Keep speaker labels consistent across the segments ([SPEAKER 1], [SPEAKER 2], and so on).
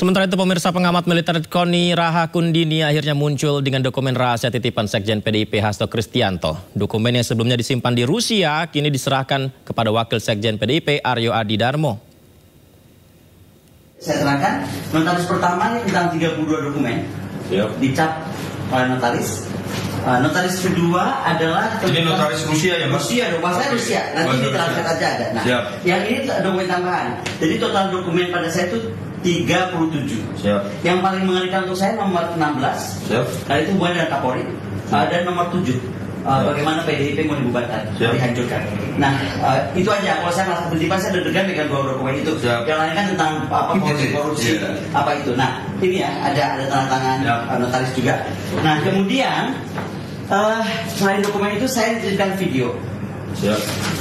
[SPEAKER 1] Sementara itu pemirsa, pengamat militer KONI Raha Kundini akhirnya muncul dengan dokumen rahasia titipan Sekjen PDIP Hasto Kristianto. Dokumen yang sebelumnya disimpan di Rusia kini diserahkan kepada Wakil Sekjen PDIP Aryo Adi Darmo.
[SPEAKER 2] Saya terangkan, notaris pertama ini tentang 32 dokumen, dicap oleh notaris. Notaris kedua adalah...
[SPEAKER 3] Ini notaris Rusia ya Mas?
[SPEAKER 2] Rusia dong, maksudnya Rusia. Nanti ditranslate aja ada. Nah, yang ini dokumen tambahan. Jadi total dokumen pada saya itu 37. Yang paling mengerikan untuk saya nomor 16. Nah itu hubungan dengan Kapolri. Dan nomor 7. Bagaimana PDIP mau dibubarkan, dihancurkan. Nah, itu aja. Kalau saya merasa berdebat, saya deg-degan dengan dua dokumen itu. Yang lain kan tentang korupsi, apa itu. Nah, ini ya, ada tanda tangan notaris juga. Nah, kemudian selain dokumen itu, saya dijadikan video.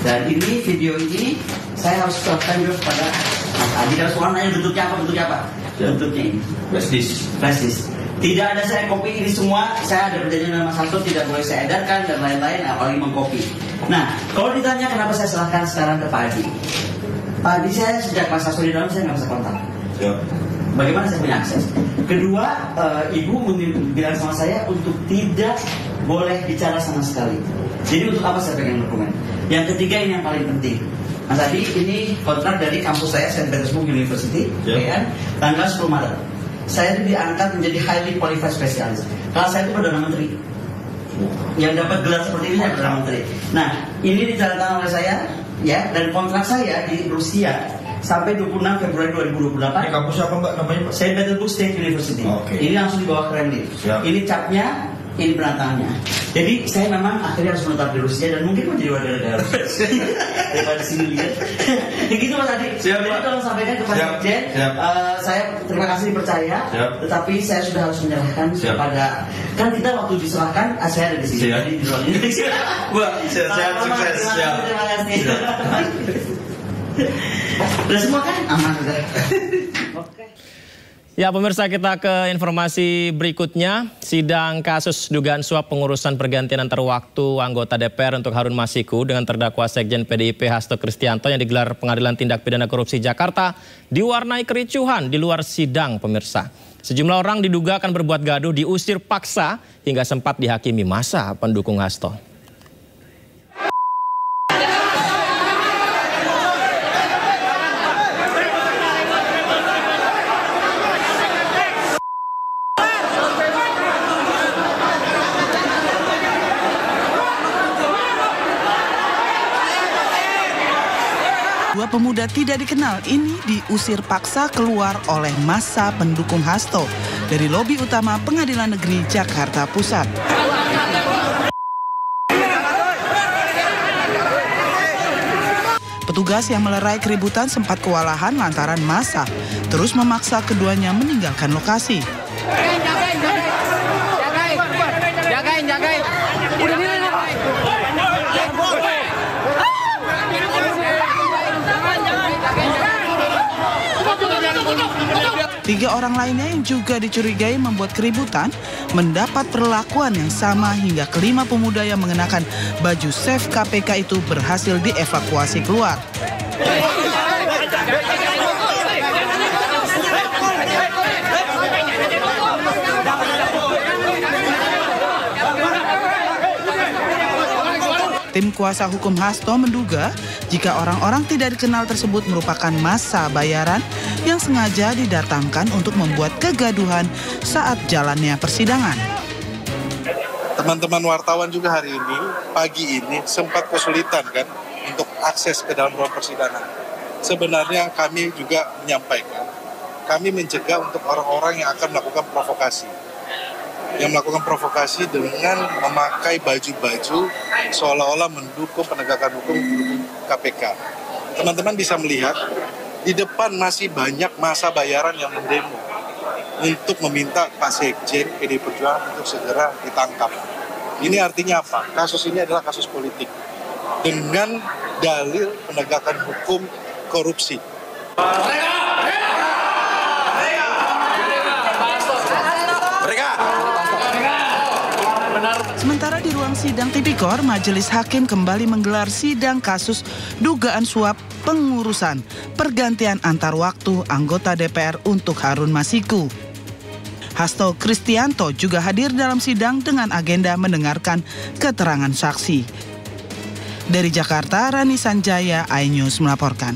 [SPEAKER 2] Dan ini video ini saya harus serahkan juga kepada Mas Adi. Kalau soal nanya bentuknya apa? Bentuknya ini. Flash disk. Tidak ada saya copy ini semua, saya ada perjanjian dengan Mas Hasto, tidak boleh saya edarkan dan lain-lain, apalagi mengcopy. Nah, kalau ditanya kenapa saya serahkan sekarang ke Pak Adi. Pak Adi saya sejak Mas Hasto di dalam saya nggak bisa kontak. Bagaimana saya punya akses? Kedua, Ibu bilang sama saya untuk tidak boleh bicara sama sekali. Jadi untuk apa saya pegang dokumen? Yang ketiga ini yang paling penting. Mas Adi, ini kontrak dari kampus saya, St. Petersburg University, tanggal 10 Maret. Saya diangkat menjadi highly qualified specialist. Kalau saya itu Perdana Menteri. Yang dapat gelar seperti ini saya Perdana Menteri. Nah, ini ditandatangani oleh saya, ya, dan kontrak saya di Rusia sampai 26 Februari 2028.
[SPEAKER 3] Ini kampus apa Mbak namanya Pak?
[SPEAKER 2] St. Petersburg State University. Ini langsung di bawah Kremlin. Ini capnya, ini penantangannya. Jadi saya memang akhirnya harus menetap di Rusia dan mungkin menjadi warga negara Rusia. Daripada sini lihat. Begitu Mas Adi. Jadi tolong sampaikan kepada Sekjen. Saya terima kasih dipercaya. Tetapi saya sudah harus menyerahkan kepada. Kan kita waktu diserahkan, saya ada di sini. Jadi di luar ini.
[SPEAKER 3] Wah, sehat sukses.
[SPEAKER 2] Terima kasih. Udah semua kan? Aman sudah. Oke.
[SPEAKER 1] Ya pemirsa, kita ke informasi berikutnya. Sidang kasus dugaan suap pengurusan pergantian antar waktu anggota DPR untuk Harun Masiku dengan terdakwa Sekjen PDIP Hasto Kristianto yang digelar Pengadilan Tindak Pidana Korupsi Jakarta diwarnai kericuhan di luar sidang pemirsa. Sejumlah orang diduga akan berbuat gaduh diusir paksa hingga sempat dihakimi massa pendukung Hasto.
[SPEAKER 4] Dua pemuda tidak dikenal ini diusir paksa keluar oleh massa pendukung Hasto dari lobi utama Pengadilan Negeri Jakarta Pusat. Petugas yang melerai keributan sempat kewalahan lantaran massa terus memaksa keduanya meninggalkan lokasi. Jagain. Tiga orang lainnya yang juga dicurigai membuat keributan mendapat perlakuan yang sama hingga kelima pemuda yang mengenakan baju SAFE KPK itu berhasil dievakuasi keluar. Tim kuasa hukum Hasto menduga jika orang-orang tidak dikenal tersebut merupakan massa bayaran yang sengaja didatangkan untuk membuat kegaduhan saat jalannya persidangan.
[SPEAKER 5] Teman-teman wartawan juga hari ini, pagi ini sempat kesulitan kan untuk akses ke dalam ruang persidangan. Sebenarnya kami juga menyampaikan, kami mencegah untuk orang-orang yang akan melakukan provokasi. Yang melakukan provokasi dengan memakai baju-baju seolah-olah mendukung penegakan hukum KPK. Teman-teman bisa melihat, di depan masih banyak massa bayaran yang mendemo untuk meminta Pak Sekjen PDI Perjuangan untuk segera ditangkap. Ini artinya apa? Kasus ini adalah kasus politik dengan dalil penegakan hukum korupsi.
[SPEAKER 4] Sementara di ruang ruang sidang tipikor, Majelis Hakim kembali menggelar sidang kasus dugaan suap pengurusan pergantian antar waktu anggota DPR untuk Harun Masiku. Hasto Kristianto juga hadir dalam sidang dengan agenda mendengarkan keterangan saksi. Dari Jakarta, Rani Sanjaya, iNews melaporkan.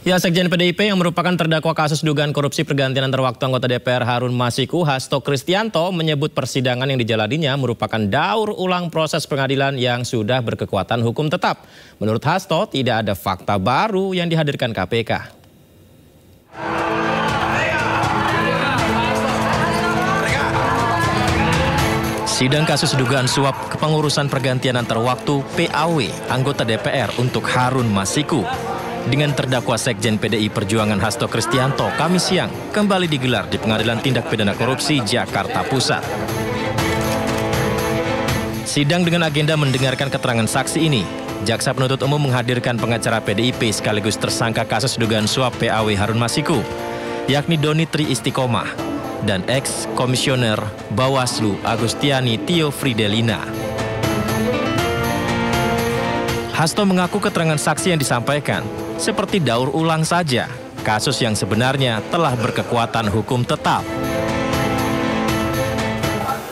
[SPEAKER 1] Ya, Sekjen PDIP yang merupakan terdakwa kasus dugaan korupsi pergantian antar waktu anggota DPR Harun Masiku, Hasto Kristianto, menyebut persidangan yang dijalaninya merupakan daur ulang proses pengadilan yang sudah berkekuatan hukum tetap. Menurut Hasto, tidak ada fakta baru yang dihadirkan KPK. Sidang kasus dugaan suap kepengurusan pergantian antar waktu PAW anggota DPR untuk Harun Masiku dengan terdakwa Sekjen PDI Perjuangan Hasto Kristianto Kamis siang kembali digelar di Pengadilan Tindak Pidana Korupsi Jakarta Pusat. Sidang dengan agenda mendengarkan keterangan saksi ini, jaksa penuntut umum menghadirkan pengacara PDIP sekaligus tersangka kasus dugaan suap PAW Harun Masiku, yakni Doni Tri Istiqomah dan ex-komisioner Bawaslu Agustiani Tio Fridelina. Hasto mengaku keterangan saksi yang disampaikan seperti daur ulang saja kasus yang sebenarnya telah berkekuatan hukum tetap.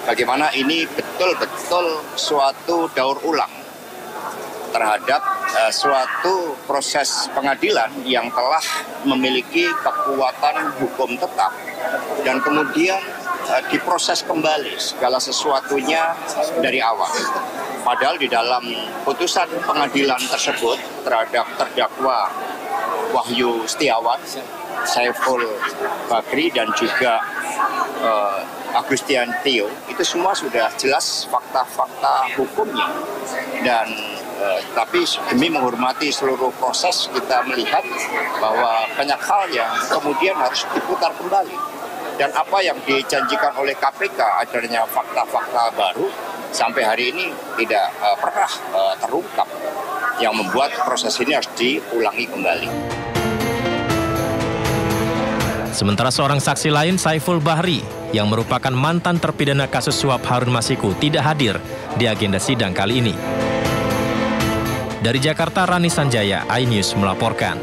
[SPEAKER 6] Bagaimana ini betul-betul suatu daur ulang terhadap suatu proses pengadilan yang telah memiliki kekuatan hukum tetap dan kemudian diproses kembali segala sesuatunya dari awal. Padahal di dalam putusan pengadilan tersebut terhadap terdakwa Wahyu Setiawan, Saiful Bakri dan juga Agustian Tio, itu semua sudah jelas fakta-fakta hukumnya. Dan tapi demi menghormati seluruh proses, kita melihat bahwa banyak hal yang kemudian harus diputar kembali. Dan apa yang dijanjikan oleh KPK adanya fakta-fakta baru sampai hari ini tidak pernah terungkap, yang membuat proses ini harus diulangi kembali.
[SPEAKER 1] Sementara seorang saksi lain, Saiful Bahri, yang merupakan mantan terpidana kasus suap Harun Masiku, tidak hadir di agenda sidang kali ini. Dari Jakarta, Rani Sanjaya, iNews melaporkan.